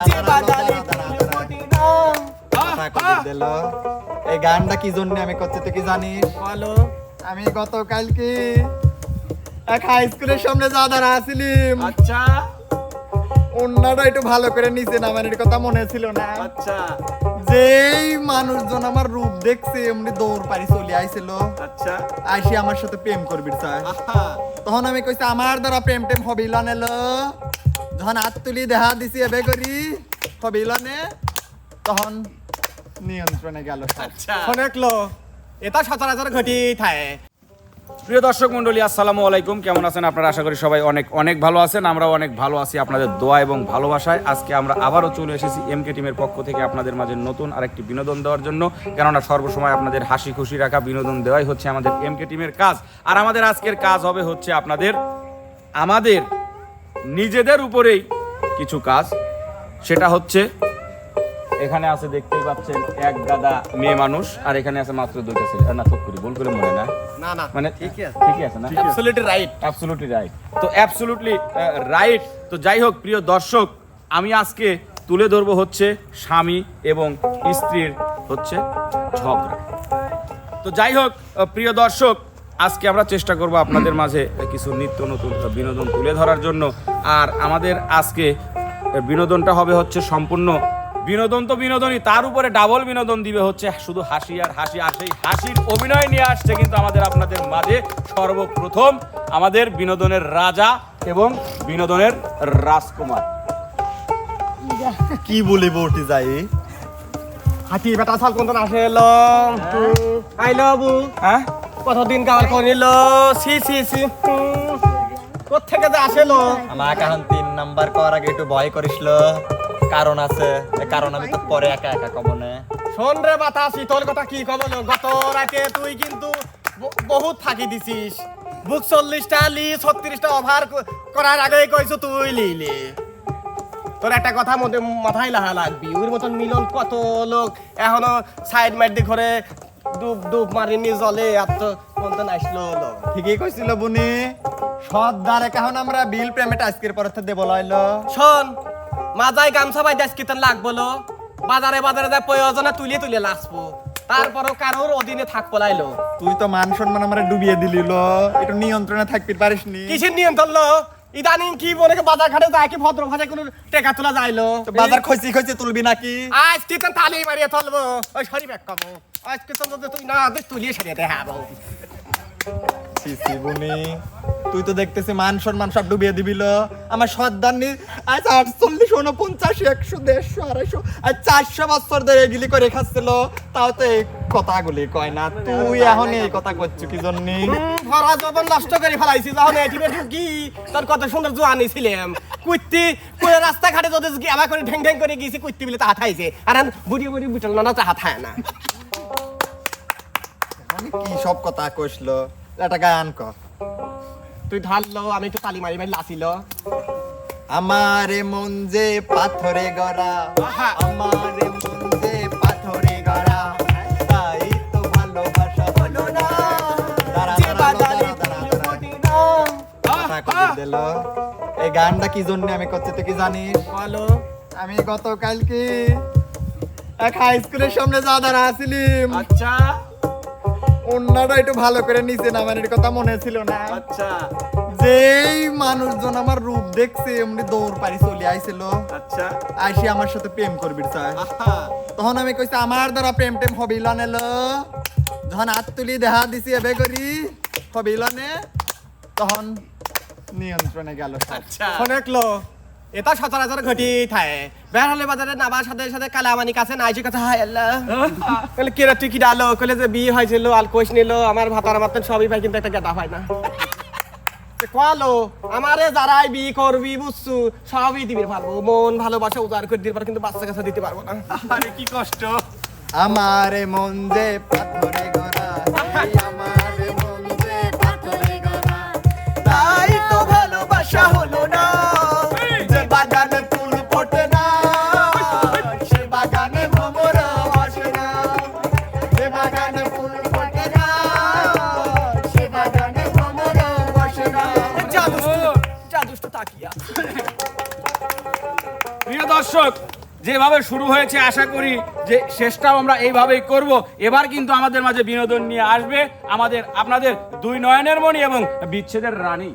এই গানটা কি জন্য আমি করছি তুই কি জানিস? বলো। আমি গতকালকে এক হাই স্কুলের সামনে যা দাঁড়া আসিলিম। আচ্ছা অন্যটা একটু ভালো করে নিচে নামানোর কথা মনে ছিল না। আচ্ছা যেই মানুষজন আমার রূপ দেখছে এমনি দৌড় পারি চলে আইছিল। আচ্ছা আইসি আমার সাথে প্রেম করবি চায়। আহা তখন আমি কইছি আমার দ্বারা প্রেম টেম হবিল নেলো। যখন হাত তুলি দেখা দিছি এবে করি হবিল নে, তখন নিয়ন্ত্রণে গেল। আচ্ছা শোনেকলো এটা সচরাচর ঘটি থাকে। প্রিয় দর্শক মণ্ডলী, আসসালামু আলাইকুম। কেমন আছেন আপনারা? আশা করি সবাই অনেক অনেক ভালো আছেন। আমরাও অনেক ভালো আছি আপনাদের দোয়া এবং ভালোবাসায়। আজকে আমরা আবারও চলে এসেছি এমকে টিমের পক্ষ থেকে আপনাদের মাঝে নতুন আরেকটি বিনোদন দেওয়ার জন্য। কেননা সর্বসময় আপনাদের হাসি খুশি রাখা, বিনোদন দেওয়াই হচ্ছে আমাদের এমকে টিমের কাজ। আর আমাদের আজকের কাজ হবে হচ্ছে আমাদের নিজেদের উপরেই কিছু কাজ। সেটা হচ্ছে এখানে আছে, দেখতেই পাচ্ছেন, এক গাদা মেয়ে মানুষ, আর এখানে আছে মাত্র দুইটা ছেলে। না চোখ করি ভুল করে মনে না, না না মানে ঠিকই আছে না? Absolutely right. Absolutely right. তো অ্যাবসলিউটলি রাইট। তো যাই হোক প্রিয় দর্শক, আমি আজকে তুলে ধরবো হচ্ছে স্বামী এবং স্ত্রীর হচ্ছে ঝগড়া। তো যাই হোক প্রিয় দর্শক, আজকে আমরা চেষ্টা করব আপনাদের মাঝে কিছু নিত্য নতুন বিনোদন তুলে ধরার জন্য। আর আমাদের আজকে বিনোদনটা হবে হচ্ছে সম্পূর্ণ বিনোদন, তো বিনোদনই, তার উপরে ডাবল বিনোদন দিবে হচ্ছে শুধু হাসি আর হাসি। আর সেই হাসির অভিনয় নিয়ে আসছে কিন্তু আপনাদের মাঝে সর্বপ্রথম আমাদের বিনোদনের রাজা এবং বিনোদনের রাজকুমার। কি বলিব উঠে যাই হাতি বেটা সাল কোন আসে এলো আই লাভ ইউ। হ্যাঁ, কতদিন গাল করিল সি সি সি কোত্থেকে যে আসেলো? আমার এখন 3 নাম্বার করার আগে একটু ভয় করিসলো, কারণ আছে। এই কারণ আমি তো পরে একা একা কব না। শোন রে বাতাসি, তোর কথা কি কব? গত রাতে তুই কিন্তু বহুত ফাঁকি দিছিস। বুক 40টা লি 36টা ওভার করার আগে কইছো তুই লিলি। তোর একটা কথা মাথায় লাহা লাগবি, ওর মতন মিলন কত লোক এখনো সাইড মাইড দিয়ে ঘরে ডুব ডুব মারিনি জলে। আর তো কোনদিন আসলো লোক। ঠিকই কইছিল বুনি। সর্দার এখন আমরা বিল পেমেন্ট আজকের পর থেকে দেব লইলো। শোন, মাজায় গামছা বাই দেশ কিতন লাগবলো, বাজারে বাজারে যা প্রয়োজনে তুলে লাসবো, তারপরও কারোর অধীনে থাকবো লাইলো। তুই তো মান সম্মান আমরা ডুবিয়ে দিলিল, একটু নিয়ন্ত্রণে থাকতে পারিসনি। কিসের নিয়ন্ত্রণ লো? ইদানিং কি বলে বাজার ঘাটে যায় কি ভদ্র ভাষায় কোনো টেকা তোলা যাইলো? তো বাজার খইছি খইছি তুলবি নাকি? আজ কিতন তালি মারিয়ে তুলবো, ওই সরি ব্যাক করবো। আজ কিতন যদি তুই না দে তুলিয়ে সারিয়ে দেখাবো। সিসি বুনি, তুই তো দেখতেছি মান সম্মান সব ডুবিয়ে দিবিল। আমার সর্দার নি আজ 48, 49, 100, 150, 250 আর 400 বছর ধরে এগুলি করে খাচ্ছিল, তাও তো এই কথাগুলি কয় না। তুই এখন এই কথা করছিস কি জন্য? ভরা জবন নষ্ট করে ফেলাইছি যখন এটিভে ঢুকি। তোর কত সুন্দর জোয়ানি ছিলাম, কুইতি কোন রাস্তাঘাটে যদি আবার করে ঢেং ঢেং করে গেছি, কুইতি বলে তা হাতাইছে। আর বুড়ি বুড়ি বিটল না তা হাতায় না। আমি কি সব কথা কইছিল? একটা গান ক। তুই ধারলো, আমি তো তালি মারি মারি লাসিল। আমারে মন যে পাথরে গড়া, আমারে মন যে পাথরে গড়া, তাই তো ভালোবাসা হলো না। এই গানটা কি জন্য আমি করছি তুই কি জানিস? বলো। আমি গতকালকে এক হাই স্কুলের সামনে যা দাঁড়া আসিলিম। আচ্ছা অন্যটা একটু ভালো করে নিচে নামানোর কথা মনে ছিল না। আচ্ছা যেই মানুষজন আমার রূপ দেখছে এমনি দৌড় পারি চলে আইছিল। আচ্ছা আইসি আমার সাথে প্রেম করবি চায়। আহা তখন আমি কইছি আমার দ্বারা প্রেম টেম হবিল নেলো। যখন হাত তুলি দেখা দিছি এবে করি হবিল নে, তখন নিয়ন্ত্রণে গেল। আচ্ছা শোনেকলো এটা সচরাচর ঘটি থাকে। বের হলে বাজারে নাবার সাথে সাথে কালামানি কাছে নাইছি কথা, হায় আল্লাহ বলে কিরা তুই কি ডালো কলে যে বিয়ে হয়েছিল আর কোষ নিল আমার ভাতার মাত্র সবই পাই, কিন্তু একটা গেটা হয় না। কলো আমারে যারাই বিয়ে করবি বুঝছু সবই দিবি পারবো, মন ভালোবাসা উজাড় করে দিতে পারবো, কিন্তু বাচ্চা কাছে দিতে পারবো না। আরে কি কষ্ট। আমারে মন যে পাথরে গড়া, আমারে মন যে পাথরে গড়া, তাই তো ভালোবাসা হলো না। যে বাগানে ফুল ফোটে না, সে বাগানে ভ্রমরা আসে না। যে বাগানে ফুল ফোটে না, সে বাগানে ভ্রমরা আসে না। যা দুষ্ট তাকিয়া। প্রিয় দর্শক, যেভাবে শুরু হয়েছে আশা করি যে শেষটাও আমরা এইভাবেই করব। এবার কিন্তু আমাদের মাঝে বিনোদন নিয়ে আসবে আপনাদের দুই নয়নের মণি এবং বিচ্ছেদের রানী।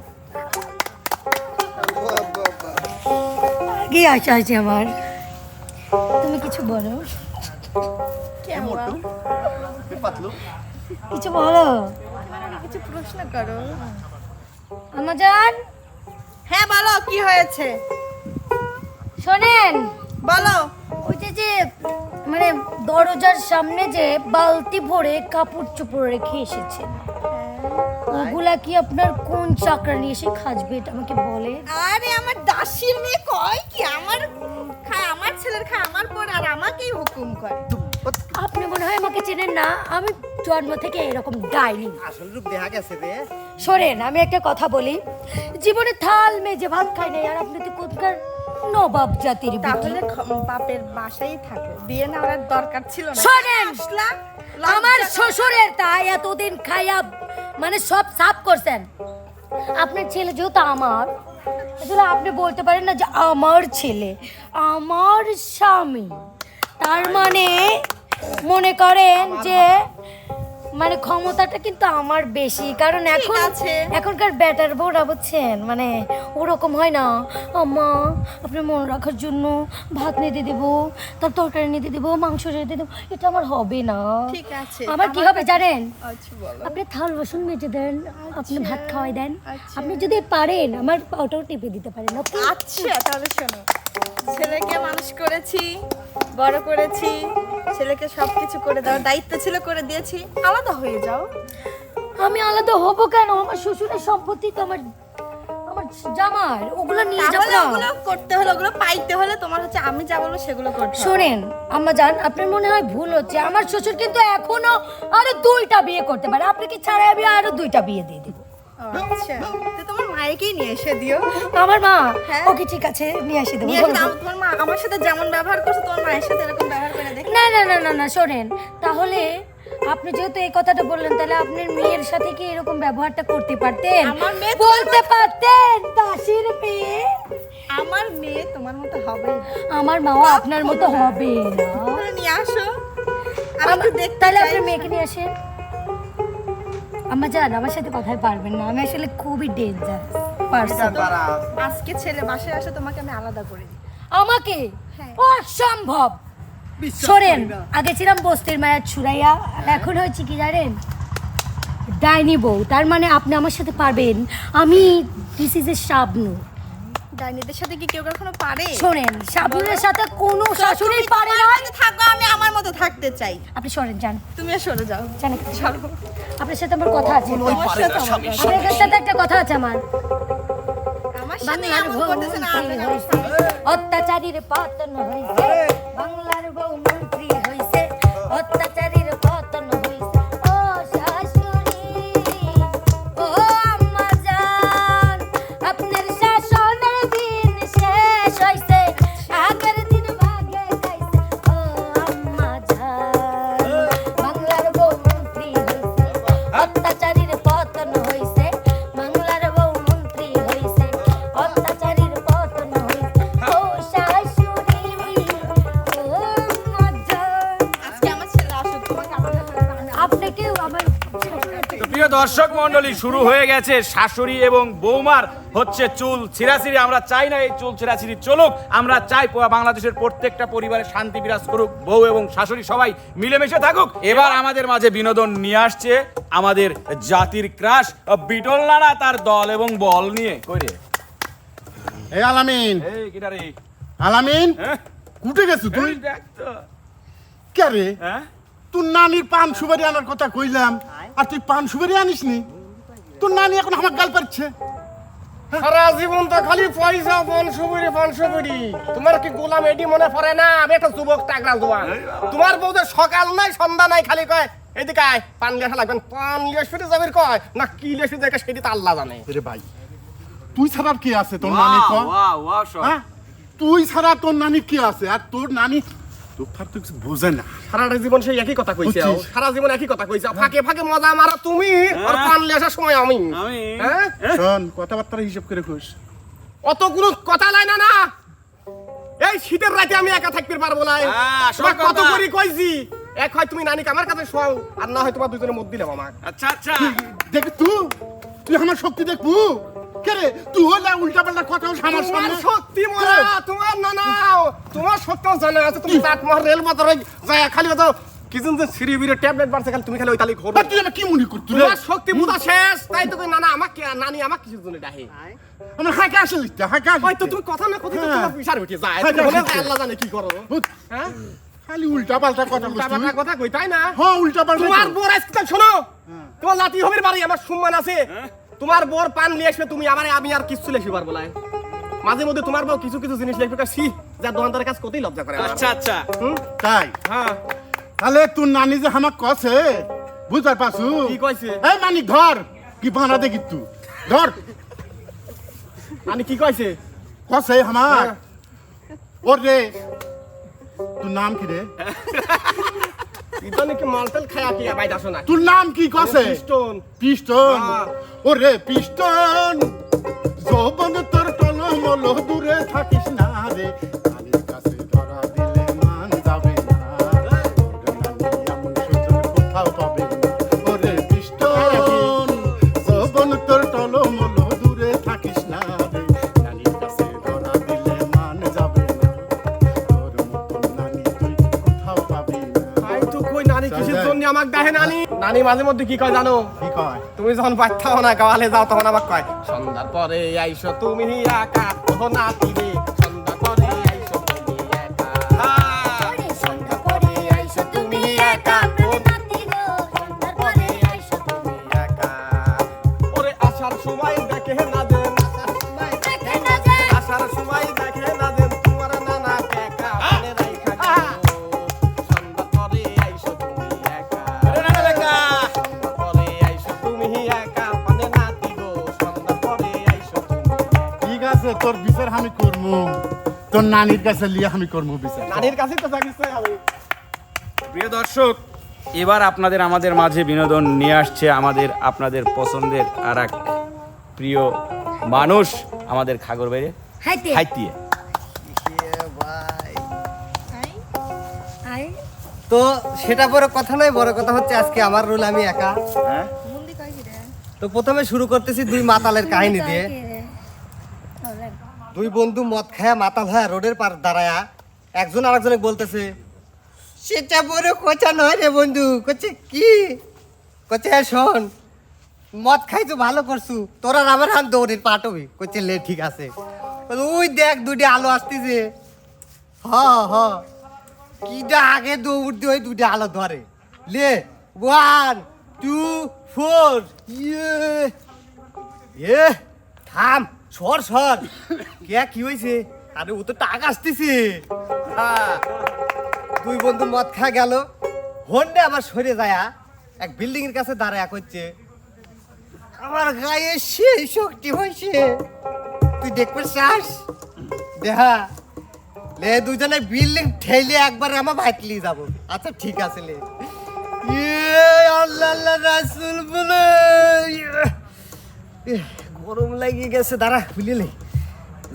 কি আশা আছে আমার, তুমি কিছু বলো, কিছু বলো, কিছু প্রশ্ন করো। আমাজান হ্যাঁ বলো, কি হয়েছে শোনেন, বলো। ওই যে মানে দরজার সামনে যে বালতি ভরে কাপড় চোপড় রেখে এসেছেন, ওগুলা কি আপনার কোন চাকরানি এসে খাজবে এটা আমাকে বলে। আরে আমার দাসীর মেয়ে কয় কি, আমার খায়, আমার ছেলের খায় আমার পর, আর আমাকেই হুকুম করে। আপনি মনে হয় আমাকে চেনেন না, আমি জন্ম থেকে এরকম ডাইনি। আসল রূপ দেখা গেছে রে। শোনেন, আমি একটা কথা বলি, জীবনে থাল মেজে ভাত খাই নাই, আর আপনি তো কোনকার নবাব জাতির বিটি। তাহলে বাপের বাসায় থাকে, বিয়ে না ওর দরকার ছিল না। শোনেন, আসলা, আমার শ্বশুরের তাই এতদিন খাইয়া মানে সব সাফ করছেন। আপনার ছেলে যেহেতু আমার, আসলে আপনি বলতে পারেন না যে আমার ছেলে, আমার স্বামী, তার মানে মনে করেন যে মানে ক্ষমতাটা কিন্তু আমার বেশি, কারণ এখন আছে। এখনকার ব্যাটার বউরা বুঝছেন মানে ওরকম হয় না, আম্মা আপনার মন রাখার জন্য ভাত নিতে দেবো, তার তরকারি নিতে দেবো, মাংস নিতে দেবো, এটা আমার হবে না। ঠিক আছে। আমার কি হবে জানেন, আচ্ছা বলো। আপনি থাল বাসন মেজে দেন, আপনি ভাত খাওয়াই দেন, আচ্ছা। আপনি যদি পারেন আমার পাউটাও টিপে দিতে পারেন। ওকে? আচ্ছা তাহলে শোনো, ছেলেকে মানুষ করেছি, বড় করেছি, ছেলেকে সবকিছু করে দেওয়ার দায়িত্ব ছিল, করে দিয়েছি, আলাদা হয়ে যাও। আমি আলাদা হব কেন? আমার শ্বশুরের সম্পত্তি তো আমার আমার জামার, ওগুলো নিয়ে যাবো তাহলে না। ওগুলো করতে হলে, ওগুলো পাইতে হলে তোমার হচ্ছে আমি যা বলবো সেগুলো করতে হবে। শোনেন আম্মা জান, আপনার মনে হয় ভুল হচ্ছে, আমার শ্বশুর কিন্তু এখনো আরো 2টা বিয়ে করতে পারে, আপনাকে ছাড়াই আমি আরো 2টা বিয়ে দিয়ে দেবো। আচ্ছা, তো তোমার মায়েরকেই নিয়ে এসে দিও। আমার মা, হ্যাঁ। ওকে ঠিক আছে নিয়ে আসি দেবো। নিয়ে এসে দাও, তোমার মা আমার সাথে যেমন ব্যবহার করছে তোমার মায়ের সাথে এরকম ব্যবহার করে দেখি। না না না না না, শোনেন, তাহলে আপনি যেহেতু এই কথাটা বললেন, তাহলে আপনার মেয়ের সাথে কি এরকম ব্যবহারটা করতে পারতেন? আমার মেয়ে বলতে পারতেন দাসির মেয়ে। আমার মেয়ে তোমার মতো হবে না। আমার মাও আপনার মতো হবে না। তাহলে নিয়ে আসো, আমি একটু দেখতে তাহলে চাই। আপনার মেয়েকে নিয়ে আসেন। আম্মা জান, আমার সাথে কথাই পারবেন না, আমি আসলে খুবই ডেঞ্জার পারসন। আজকে ছেলে বাসায় আসে, তোমাকে আমি আলাদা করে দিই। আমাকে হ্যাঁ। অসম্ভব। শোনেন, আগে ছিলাম বস্তির মায়ের ছুরাইয়া, আর এখন হয়েছে কি জানেন, ডাইনি বউ। তার মানে আপনি আমার সাথে পারবেন। আমি দিস ইজ এ শাবনূর। ডাইনিদের সাথে কি কেউ কখনো পারে? শোনেন, শাবনূরের সাথে কোনো শাশুড়ি পারে না। আমি থাকবো, আমি আমার মতো থাকতে চাই। আপনি সরেন, যান তুমিও সরে যাও। যান, আপনার সাথে আমার কথা আছে। তোমার সাথে আমার কথা। আপনার সাথে একটা কথা আছে আমার। আমার সাথে বাংলার এমন বউ করতেছে না, মন্ত্রী আর হইছে, অত্যাচারীর পতন হইছে। বাংলার বউ মন্ত্রী হইছে, অত্যাচারীর পতন হইছে। ও শাশুড়ি, ও আম্মা জান, আপনার শাসনের দিন শেষ হইছে, আগের দিন ভাগে খাইছে। ও আম্মা জান, বাংলার বউ মন্ত্রী হইছে, অত্যাচারীর পতন হইছে। বাংলার বউ মন্ত্রী হইছে, অত্যাচারীর পতন হইছে। ও শাশুড়ি, ও আম্মা জান। আজকে আমার ছেলে আসুক, তোমাকে আমার সাথে আপনাকেও আমার তো প্রিয় দর্শক মন্ডলী, শুরু হয়ে গেছে শাশুড়ি এবং বৌমার হচ্ছে চুল ছিঁড়াছিঁড়ি। আমরা চাই না এই চুল ছিঁড়াছিঁড়ি চলুক, আমরা চাই বাংলাদেশের প্রত্যেকটা পরিবারে শান্তি বিরাজ করুক, বউ এবং শাশুড়ি সবাই মিলেমিশে থাকুক। এবার আমাদের মাঝে বিনোদন নিয়ে আসছে আমাদের জাতির ক্রাশ বিটল নানা, তার দল এবং বল নিয়ে। কই রে? এই আলামিন, এই কিটা রে? আলামিন, হ্যাঁ? কুটে গেছো তুই? এই দেখ তো। কে রে? হ্যাঁ? তোর নানির পান সুপারি আনার কথা কইলাম, আর তুই পান সুপারি আনিস নি? তোর নানি এখন আমার গাল পাচ্ছে। সারা জীবন তো খালি পয়সা, বনসুবুরি। তোমার কি গোলাম এডি মনে পড়ে না? আমি একটা যুবক টাকরা জোয়ান। তোমার বউ যে সকাল নাই সন্ধ্যা নাই খালি কয় এদিকে আয়, পান লিয়াসা লাগবেন। পান লিয়াস ফিরে যাবির কয় না কি লিয়াস ফিরে দেখে সেটি তো আল্লাহ জানে। রে ভাই, তুই ছাড়া আর কি আছে তোর নানি? ক ওয়াও ওয়াও সব। হ্যাঁ, তুই ছাড়া তোর নানি কি আছে? আর তোর নানি তোর তো কিছু বোঝে না। সারাটা জীবন সেই একই কথা কইছে। বুঝছিস? সারা জীবন একই কথা কইছে। ফাঁকে ফাঁকে মজা মারা তুমি, আর পান লিয়াসার সময় আমি। আমি হ্যাঁ? শোন, কথাবার্তা হিসাব করে খুশ। অত কোনো কথা লাই না না। এই শীতের রাতে আমি একা থাকতে পারবো না আসল তোমার কত কথা। করে কইছি এক হয় তুমি নানিকে আমার কাছে শোয়াও আর না হয় তোমার দুজনের মধ্যে দিলাম আমার আচ্ছা আচ্ছা দেখ তুই আমার শক্তি দেখবু কে রে তুই হলে উল্টা পাল্টা কথা বলছিস আমার তোমার সামনে শক্তি মরা তোমার না না তোমার শক্তি জানা আছে তুমি চাট মার রেল মাতার যায় খালি তো কিজন যে সিরি বিরে ট্যাবলেট বাড়ছে খালি তুমি খালি ওই তালি ঘোর আর তুই আমার কি মনে করছিস রে তোমার শক্তি বুঝা শেষ তাই তো কই না না আমাকে নানি আমাকে কিছু জন্য ডাহে আমার হাঁকে আসে লিখতে হাঁকে আসে ওই তো তুমি কথা না কথা তো হ্যাঁ। তোমার পিছার উঠে যায় হ্যাঁ, তুমি বলে হ্যাঁ। আল্লাহ জানে কি করো হ্যাঁ খালি উল্টা পাল্টা কথা বলছিস বাবা কথা কই তাই না হ্যাঁ উল্টা পাল্টা তোমার বোর আজকে শোনো তোমার লাতি হবির বাড়ি আমার সম্মান আছে তোমার বোর পান নিয়ে আসবে তুমি আমারে আমি আর কিছু লেখি পারবো না মাঝে মধ্যে তোমার বউ কিছু কিছু জিনিস লেখবে সি যা দোকানদারের কাছে কতই লজ্জা করে আমার। আচ্ছা আচ্ছা হুম? তাই হ্যাঁ তাহলে তোর নানি যে আমাক কছে বুঝতে পারছু কি কইছে এই মানিক ধর কি বানা দেখি তুই ধর আমি কি কইছে কছে আমার ওর রে তোর নাম কি রে ইদানি কি মালতেল খায়া কি বাইদ আসো না তোর নাম কি কছে পিস্টন পিস্টন হ্যাঁ। ওরে পিস্টন যৌবন তোর টলমল দূরে থাকিস না রে নানির কাছে ধরা দিলে মান যাবে না ওরে নানি এমন সুযোগ কোথাও পাবে না ওরে পিস্টন যৌবন তোর টলমল দূরে থাকিস না রে নানির কাছে ধরা দিলে মান যাবে না তোর মতন নানি তুই কোথাও পাবি না আই তো কই নানি কিসের জন্য আমাক দেহে নানি নানি মাঝে মধ্যে কি কয় জানো কি কয় তুমি যখন বাচ্চাও না গাওয়ালে যাও তখন আমাকে কয় সন্ধ্যার পরে আইসো তুমি একা ও নাতি রে সন্ধ্যার পরে আইসো তুমি একা ওরে সন্ধ্যা পরে আইসো তুমি একা প্রাণে নাতি গো সন্ধ্যার পরে আইসো তুমি একা ওরে আসার সময় দেখে না দেন দেখে না যে আসার সময় দেখে না দেন তোমার নানা একা মনে রাইখা গো সন্ধ্যার পরে আইসো তুমি একা সন্ধ্যার পরে আইসো তুমি একা মানে নাতি গো সন্ধ্যার পরে আইসো তুমি ঠিক আছে তোর বিচার আমি করবো তোর নানির কাছে লিয়ে আমি করবো বিচার নানির কাছে তো থাকিস আমি প্রিয় দর্শক এবার আপনাদের আমাদের মাঝে বিনোদন নিয়ে আসছে আমাদের আপনাদের পছন্দের আর এক প্রিয় মানুষ আমাদের খাগর বাইরে হাইতে হাইতিয়ে আই তো সেটা বড় কথা নয় বড় কথা হচ্ছে আজকে আমার রোল আমি একা হ্যাঁ তো প্রথমে শুরু করতেছি দুই মাতালের কাহিনী দিয়ে দুই বন্ধু মদ খায়া মাতাল হয়ে রোডের পার দাঁড়ায়া একজন আরেকজনে বলতেছে সেটা বড় কথা নয় রে বন্ধু কচ্ছে কি কচ্ছে শোন মদ খাইছো ভালো করছু তোরা আমার হান দৌড়ের পাট হবি কচ্ছে লে ঠিক আছে ওই দেখ দুটি আলো আসতেছে হ হ কিটা আগে দৌড় দিয়ে ওই দুটি আলো ধরে লে 1 2 4 ইয়ে থাম সর সর কে কি হয়েছে আরে ও তো টাকা আসতেছে হ্যাঁ দুই বন্ধু মদ খা গেল হন্ডে আমার সরে যায় এক বিল্ডিং এর কাছে দাঁড়ায় করছে আমার গায়ে সেই শক্তি হয়েছে তুই দেখবে চাস দেহা লে দুজনে বিল্ডিং ঠেলে একবার আমার ভাইটলি যাব আচ্ছা ঠিক আছে লে ইয়ে আল্লাহ আল্লাহ রাসূল বলে গরম লাগিয়ে গেছে দাঁড়া খুলে লে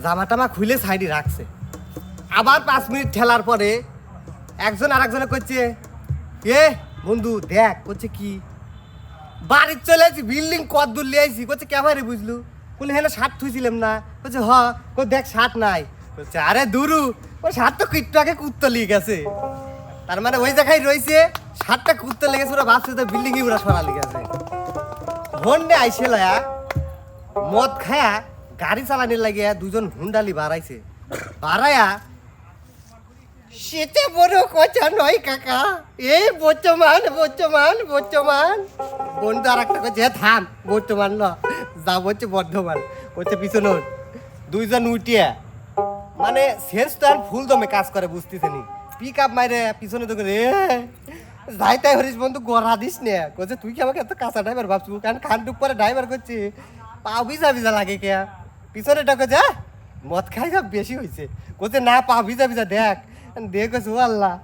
জামা টামা খুলে সাইডে রাখছে আবার 5 মিনিট ঠেলার পরে একজন আরেকজনে করছে এ বন্ধু দেখ করছে কি বাড়ি চলে আসছি বিল্ডিং কত দূর লিয়ে আইছি করছে ক্যামেরে বুঝলু বলে হ্যাঁ শার্ট থুইছিলাম না বলছে হ কো দেখ শার্ট নাই বলছে আরে দুরু ওই শার্ট তো কিট্টু আগে কুত্তো লিয়ে গেছে তার মানে ওই জায়গায় রয়েছে শার্টটা কুত্তো লেগেছে ওরা ভাবছে তো বিল্ডিংই ওরা সরালি গেছে হন্ডে আইসে লয়া মদ খায়া গাড়ি চালানোর লাগিয়া দুজন হুন্ডালি বাড়াইছে বাড়ায়া সেটা বড় কথা নয় কাকা এই বর্তমান বর্তমান বর্তমান বন্ধু আর একটা করছে থাম বর্তমান ন যা বলছে বর্ধমান হচ্ছে পিছনে দুইজন উঠিয়া মানে সেন্স তো আর ফুল দমে কাজ করে বুঝতেছে নি পিক আপ মাইরে পিছনে তো রে যাই তাই হরিস বন্ধু গড়া দিস নে কছে তুই কি আমাকে এত কাঁচা ড্রাইভার ভাবছু কারণ খান টুক করে ড্রাইভার করছি পাও ভিজা ভিজা লাগে কে পিছনে ডাকে যা মদ খাই সব বেশি হয়েছে কোথায় না পা ভিজা ভিজা দেখ দেখেছো আল্লাহ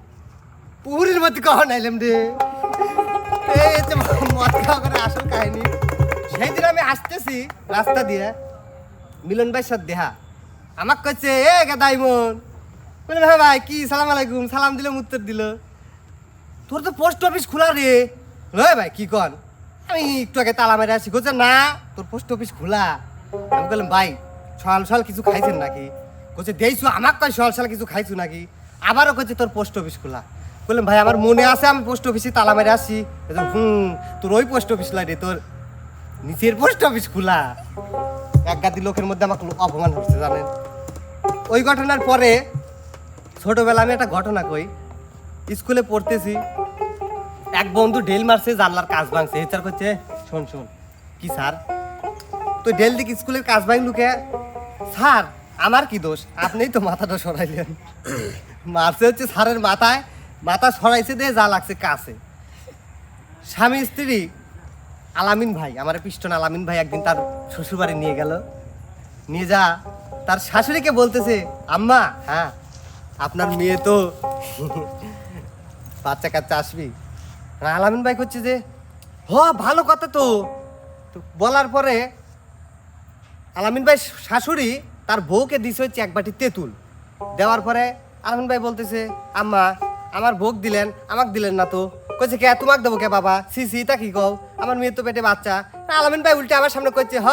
পুরীর মধ্যে কখন আইলাম রে এই হচ্ছে মদ খাওয়া করে আসল কাহিনী সেই দিন আমি আসতেছি রাস্তা দিয়ে মিলন ভাইয়ের সাথে দেহা আমাকে কইছে এ গাদাইমন বলে হ্যাঁ ভাই কি সালাম আলাইকুম, সালাম দিলে উত্তর দিল, তোর তো পোস্ট অফিস খোলা রে। হ্যাঁ ভাই কি কন, আমি একটু আগে তালা মেরে আসি। বলছে না তোর পোস্ট অফিস খোলা। আমি বললাম ভাই সকাল সকাল কিছু খাইছেন নাকি? বলছে দেইছো আমাকে কয় সকাল সকাল কিছু খাইছো নাকি? আবারও কইছে তোর পোস্ট অফিস খোলা। বললাম ভাই আমার মনে আছে আমি পোস্ট অফিসে তালা মেরে আসি। তোর ওই পোস্ট অফিস লাগে, তোর নিচের পোস্ট অফিস খোলা। এক গাদি লোকের মধ্যে আমাকে অপমান হচ্ছে জানেন। ওই ঘটনার পরে ছোটবেলা আমি একটা ঘটনা কই, স্কুলে পড়তেছি, এক বন্ধু ঢেল মারছে, জানলার কাজ ভাঙছে। হেচার করছে শোন শোন কি স্যার তুই ঢেল দিকে স্কুলের কাজ ভাঙ লুকে? স্যার আমার কি দোষ, আপনিই তো মাথাটা সরাইলেন। মারছে হচ্ছে স্যারের মাথায়, মাথা সরাইছে দিয়ে যা লাগছে কাছে। স্বামী স্ত্রী আলামিন ভাই, আমার পিস্টন আলামিন ভাই একদিন তার শ্বশুরবাড়ি নিয়ে গেল। নিয়ে যা তার শাশুড়িকে বলতেছে আম্মা হ্যাঁ আপনার মেয়ে তো বাচ্চা কাচ্চা আসবি। আলামিন ভাই করছে যে হ ভালো কথা তো। তো বলার পরে আলামিন ভাই শাশুড়ি তার বউকে দিছে হচ্ছে এক বাটি তেঁতুল। দেওয়ার পরে আলামিন ভাই বলতেছে আম্মা আমার ভোগ দিলেন, আমাকে দিলেন না তো। কইছে কে তোমাকে দেবো কে বাবা, সি সি তা কি কও, আমার মেয়ে তো পেটে বাচ্চা। আলামিন ভাই উল্টে আমার সামনে কইছে হ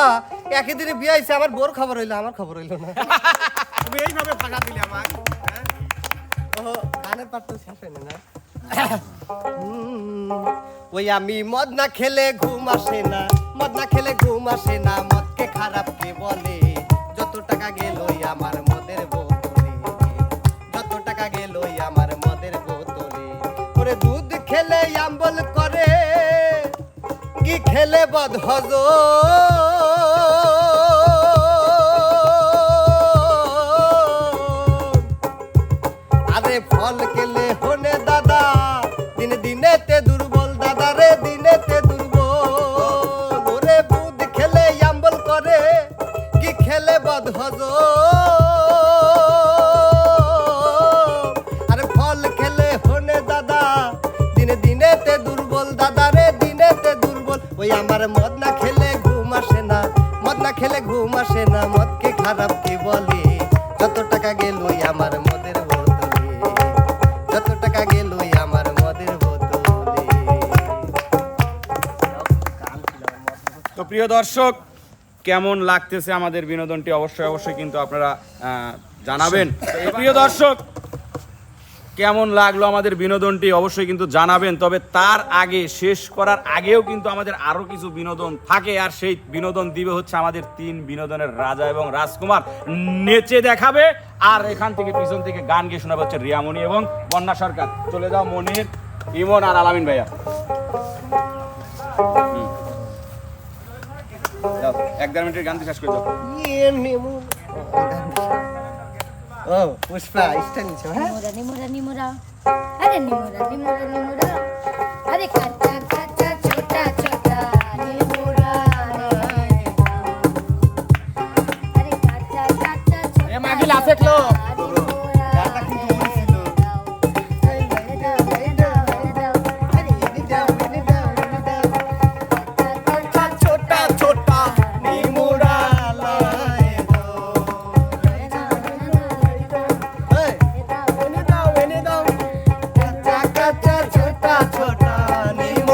একই দিনে বিয়ে হয়েছে, আমার বোর খবর হইলো, আমার খবর হইলো না। তুমি এইভাবে ফাঁকা দিলে আমার। ও গানের পাঠ তো শেষ হয়নি না। ওই আমি মদ না খেলে ঘুম আসে না, মদ না খেলে ঘুম আসে না, মদকে খারাপ কে বলে? যত টাকা গেলই আমার মদের বোতলে, যত টাকা গেলই আমার মদের বোতলে। ওরে দুধ খেলে আম্বল করে, কি খেলে বদ আরে ফল খেলে হনে দাদা দিনে দিনে তে দুর্বল, দাদা রে দিনে তে দুর্বল। ওরে দুধ খেলে আম্বল করে, কি খেলে বদ আরে ফল খেলে হনে দাদা দিনে দিনে তে দুর্বল, দাদা রে দিনে তে দুর্বল। ওই আমার মদ না খেলে ঘুম আসে না, মদ না খেলে ঘুম আসে না, মদকে খারাপ কে বলে? যত টাকা গেলই আমার মদের বোতলে, যত টাকা গেলই আমার মদের বোতলে। তো প্রিয় দর্শক কেমন লাগতেছে আমাদের বিনোদনটি অবশ্যই অবশ্যই কিন্তু আপনারা জানাবেন। তো প্রিয় দর্শক কেমন লাগলো আমাদের বিনোদনটি অবশ্যই কিন্তু জানাবেন। তবে তার আগে শেষ করার আগেও কিন্তু আমাদের আরো কিছু বিনোদন থাকে, আর সেই বিনোদন দিবে হচ্ছে আমাদের তিন বিনোদনের রাজা এবং রাজকুমার। নেচে দেখাবে আর এখান থেকে পিছন থেকে গান গিয়ে শোনাবে হচ্ছে রিয়ামণি এবং বন্যা সরকার। চলে যাও মনির, ইমন আর আলামিন ভাইয়া। যাও 1-1.5 মিনিটের গান শেষ করে দাও। ও পুষ্পা ইস্টা নিছো হ্যাঁ? নিমোরা নিমোরা নিমোরা, আরে নিমোরা নিমোরা নিমোরা, আরে কাঁচা কাঁচা ছোটা ছোটা নিমোরা, আরে কাঁচা কাঁচা ছোটা। এ মাগি লাফে খেলো। গানটা কিন্তু বলছিল ছোটা ছোটা নিমোরা লায়ে দো। কাঁচা কাঁচা ছোটা ছোটা নিমোরা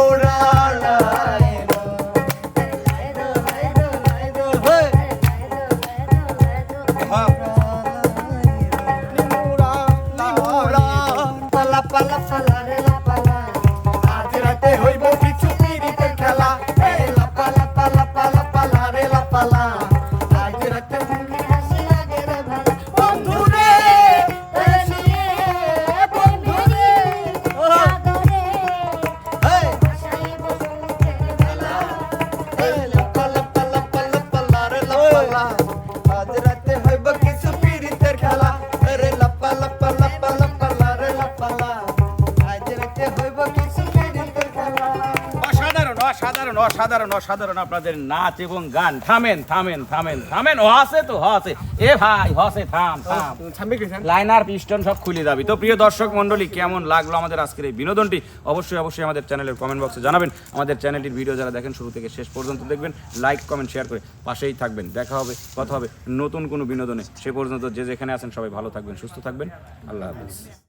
অসাধারণ অসাধারণ আপনাদের নাচ এবং গান। থামেন থামেন থামেন থামেন, ও আছে তো হসে, এ ভাই হসে, থাম থাম, ছাম্বি কইছেন লাইনার পিস্টন সব খুলে যাবি। তো প্রিয় দর্শক মণ্ডলী, কেমন লাগলো আমাদের আজকের এই বিনোদনটি অবশ্যই অবশ্যই আমাদের চ্যানেলের কমেন্ট বক্সে জানাবেন। আমাদের চ্যানেলটির ভিডিও যারা দেখেন শুরু থেকে শেষ পর্যন্ত দেখবেন, লাইক কমেন্ট শেয়ার করে পাশেই থাকবেন। দেখা হবে, কথা হবে নতুন কোনো বিনোদনে। সে পর্যন্ত যে যেখানে আছেন সবাই ভালো থাকবেন, সুস্থ থাকবেন। আল্লাহ হাফেজ।